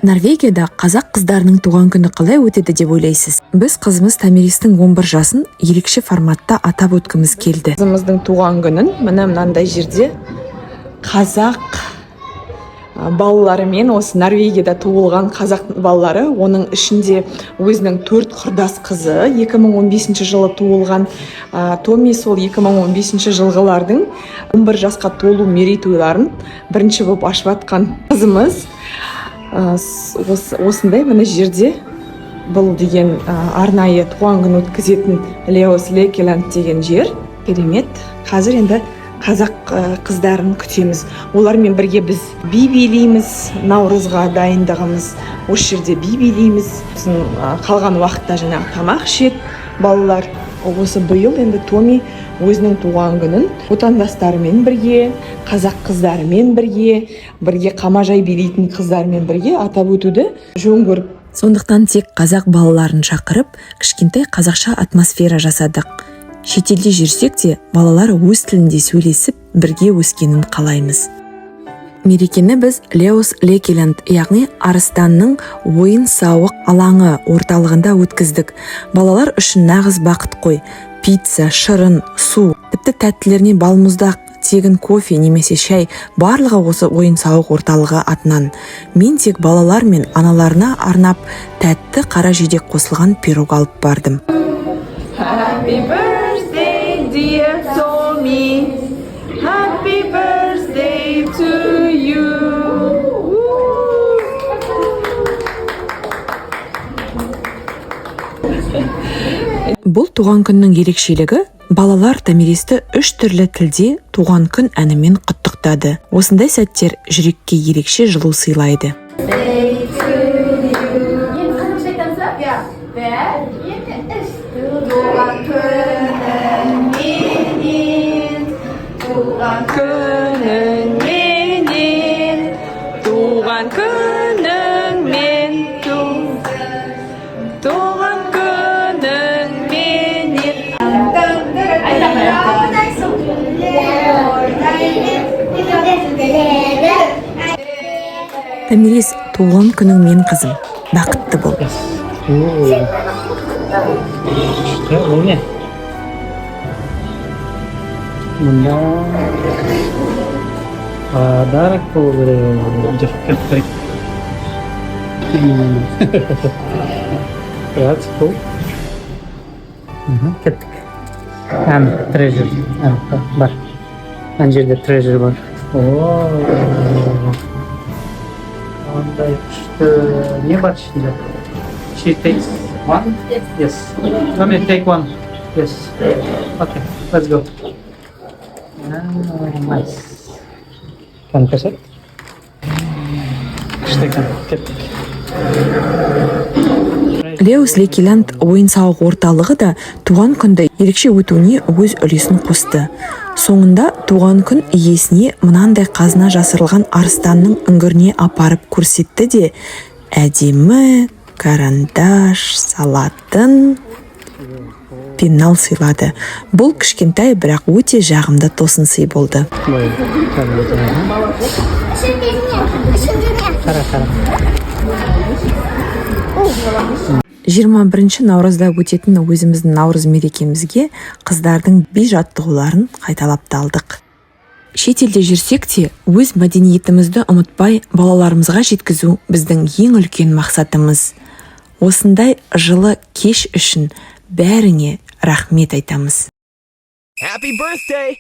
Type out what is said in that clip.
Норвегияда қазақ қыздарының туған күні қалай өтеді деп ойлайсыз? Біз қызымыз Тамиристің 11 жасын ерекше форматта атап өткіміз келді. Қызымыздың туған күнін мынандай жерде қазақ балаларымен, осы Норвегияда туылған қазақ балалары, оның ішінде өзінің 4 құрдас қызы, 2015 жылы туылған Томи, сол 2015 жылғылардың 11 жасқа толу мерейтойларын бірінші болып ашып атқан қызымыз. Осындай мына жерде бұл деген арнайы туған күн өткізетін Леос Лекеланд деген жер. Керемет. Қазір енді қазақ қыздарын күтеміз. Олармен бірге біз би билейміз, наурызға дайындығымыз. Осы жерде би билейміз. Қалған уақытта жаңағы тамақ ішеді балалар. Осы биыл енді Томи өзінің туған күнін отандастарымен бірге, қазақ қыздарымен бірге қамажай билейтін қыздармен бірге атап өтуді жөн көріп. Сондықтан тек қазақ балаларын шақырып, кішкентай қазақша атмосфера жасадық. Шетелде жүрсек те, балалар өз тілінде сөйлесіп, бірге өскенін қалаймыз. Мерекені біз Леос Лекеланд, яғни Арыстанның ойын-сауық алаңы орталығында өткіздік. Балалар үшін нағыз бақыт қой. Пицца, шырын, су, тіпті тәттілеріне балмұздақ, тегін кофе немесе шай, барлығы осы ойын-сауық орталығы атынан. Мен тек балалар мен аналарына арнап тәтті қара жидек қосылған пирог алып бардым. Happy birthday, dear Tommy. Happy birthday to you. Бұл туған күннің ерекшелігі, балалар Тамиристі 3 түрлі тілде туған күн әнімен құттықтады. Осындай сәттер жүрекке ерекше жылу сыйлайды. Тамирис, туған күнің мен қызым. Бақытты бол. Ол не? Мұнда дарак болу керек. Кеттік. That's cool. Кеттік. Treasure. Бар. Ана жерде treasure бар. Onday күшті не бар ішінде? She takes one? Yes. Let me take one. Yes. Okay, let's go. Nice. Kan kaset? Күшті екен, кеттік. Леос Лекеланд ойын-сауық орталығы да туған күнді ерекше өтуіне өз үлесін қосты. Соңында туған күн иесіне мынандай қазына жасырылған арыстанның үңгіріне апарып көрсетті де, әдемі карандаш салатын пенал сыйлады. Бұл кішкентай, бірақ өте жағымды тосын сый болды. 21 наурызда өтетін өзіміздің наурыз мерекемізге қыздардың би жаттығуларын қайталап алдық. Шетелде жүрсек те, өз мәдениетімізді ұмытпай балаларымызға жеткізу біздің ең үлкен мақсатымыз. Осындай жылы кеш үшін бәріңе рахмет айтамыз. Happy birthday!